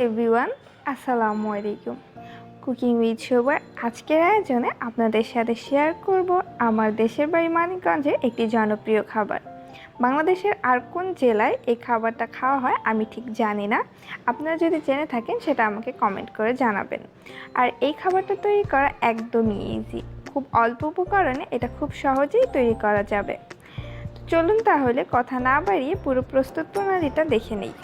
Everyone, আসসালামু আলাইকুম। Cooking with শোভার আজকের আয়োজনে আপনাদের সাথে শেয়ার করব আমার দেশের বাড়ি মানিকগঞ্জের একটি জনপ্রিয় খাবার। বাংলাদেশের আর কোন জেলায় এই খাবারটা খাওয়া হয় আমি ঠিক জানি না। আপনারা যদি জেনে থাকেন সেটা আমাকে কমেন্ট করে জানাবেন। আর এই খাবারটা তৈরি করা একদমই ইজি, খুব অল্প উপকরণে এটা খুব সহজেই তৈরি করা যাবে। তো চলুন তাহলে কথা না বাড়িয়ে পুরো প্রস্তুত প্রণালীটা দেখে নিই।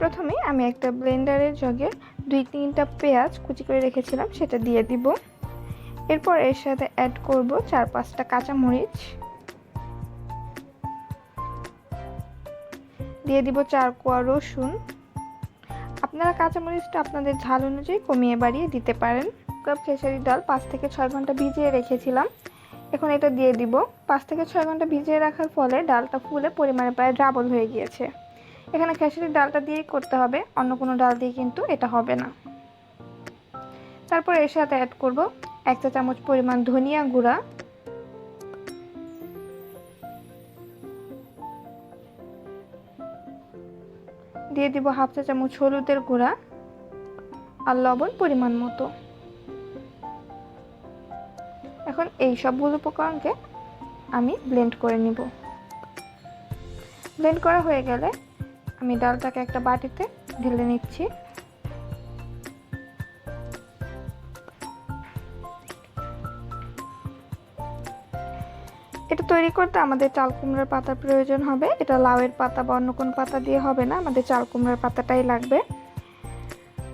প্রথমে আমি একটা ব্লেন্ডারের জগে 2-3টা পেঁয়াজ কুচি করে রেখেছিলাম সেটা দিয়ে দিব। এরপর এর সাথে অ্যাড করব 4-5টা কাঁচামরিচ, দিয়ে দিব 4 কোয়া রসুন। আপনারা কাঁচামরিচটা আপনাদের ঝাল অনুযায়ী কমিয়ে বাড়িয়ে দিতে পারেন। কাপ খেসারির ডাল 5 থেকে 6 ঘন্টা ভিজিয়ে রেখেছিলাম, এখন এটা দিয়ে দিব। 5 থেকে 6 ঘন্টা ভিজিয়ে রাখার ফলে ডালটা ফুলে পরিমাণে প্রায় ডাবল হয়ে গিয়েছে। এখানে খেসারির ডালটা দিয়েই করতে হবে, অন্য কোনো ডাল দিয়ে কিন্তু এটা হবে না। তারপর এর সাথে অ্যাড করব 1 চা চামচ পরিমাণ ধনিয়া গুঁড়া, দিয়ে দিব 1/2 চা চামচ হলুদের গুঁড়া আর লবণ পরিমাণ মতো। এখন এই সবগুলো উপকরণকে আমি ব্লেন্ড করে নিব। ব্লেন্ড করা হয়ে গেলে আমি ডালটাকে একটা বাটিতে ঢেলে নিচ্ছি। এটা তৈরি করতে আমাদের চাল কুমড়ার পাতার প্রয়োজন হবে। এটা লাউয়ের পাতা বা অন্য কোনো পাতা দিয়ে হবে না, আমাদের চাল কুমড়ার পাতাটাই লাগবে।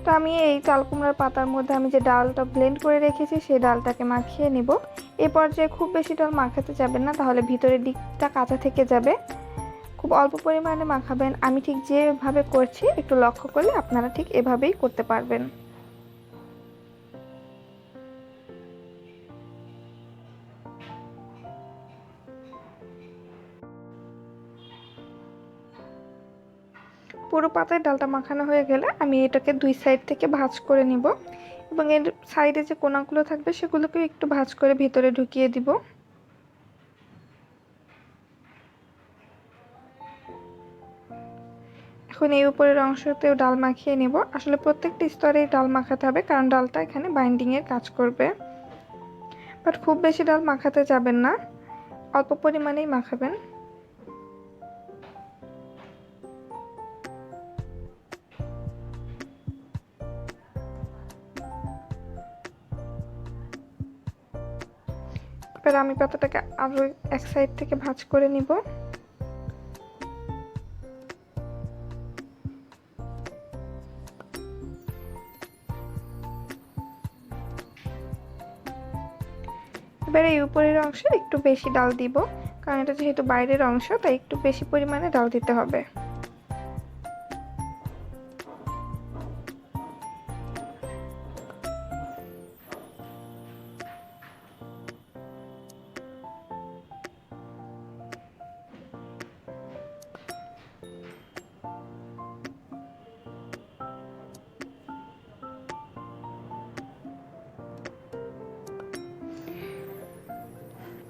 তো আমি এই চাল কুমড়ার পাতার মধ্যে আমি যে ডালটা ব্লেন্ড করে রেখেছি সেই ডালটাকে মাখিয়ে নিব। এই পর্যায়ে খুব বেশি ডাল মাখাতে যাবেন না, তাহলে ভিতরের দিকটা কাঁচা থেকে যাবে। খুব অল্প পরিমাণে মাখাবেন। আমি ঠিক যেভাবে করছি একটু লক্ষ্য করলে আপনারা ঠিক এভাবেই করতে পারবেন। পুরো পাতায় ডালটা মাখানো হয়ে গেলে আমি এটাকে 2 সাইড থেকে ভাঁজ করে নিব এবং এর সাইডে যে কোনাগুলো থাকবে সেগুলোকে একটু ভাঁজ করে ভিতরে ঢুকিয়ে দিব। এখন এই উপরের অংশতেও ডাল মাখিয়ে নেব। আসলে প্রত্যেকটা স্তরেই ডাল মাখাতে হবে, কারণ ডালটা এখানে বাইন্ডিংয়ের কাজ করবে। বাট খুব বেশি ডাল মাখাতে যাবেন না, অল্প পরিমাণেই মাখাবেন। এবার আমি পাতাটাকে আরো এক সাইড থেকে ভাঁজ করে নিব। এবার এই উপরের অংশে একটু বেশি ডাল দিব, কারণ এটা যেহেতু বাইরের অংশ তাই একটু বেশি পরিমাণে ডাল দিতে হবে।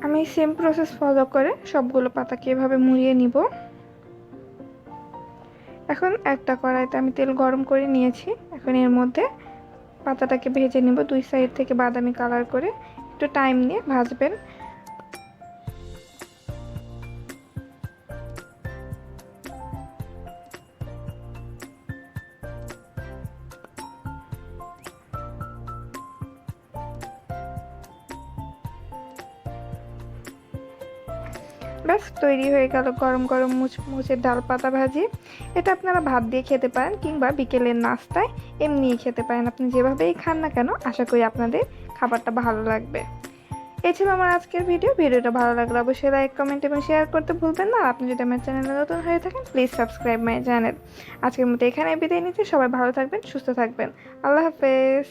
আমি সেম প্রসেস ফলো করে সবগুলো পাতাকে এভাবে মুড়িয়ে নিব। এখন একটা কড়াইতে আমি তেল গরম করে নিয়েছি, এখন এর মধ্যে পাতাটাকে ভেজে নিব। 2 সাইড থেকে বাদামি কালার করে একটু টাইম নিয়ে ভাজবেন। ব্যাস তৈরি হয়ে গেল গরম গরম মুচমুচে ডাল পাতা ভাজি। এটা আপনারা ভাত দিয়ে খেতে পারেন কিংবা বিকেলের নাস্তায় এমনিই খেতে পারেন। আপনি যেভাবেই খান না কেন, আশা করি আপনাদের খাবারটা ভালো লাগবে। এই ছিল আমার আজকের ভিডিওটা ভালো লাগলে অবশ্যই লাইক, কমেন্ট এবং শেয়ার করতে ভুলবেন না। আর আপনি যদি আমার চ্যানেলে নতুন হয়ে থাকেন প্লিজ সাবস্ক্রাইব মাই চ্যানেল। আজকের মতো এখানে বিদায় নিচ্ছি। সবাই ভালো থাকবেন, সুস্থ থাকবেন। আল্লাহ হাফেজ।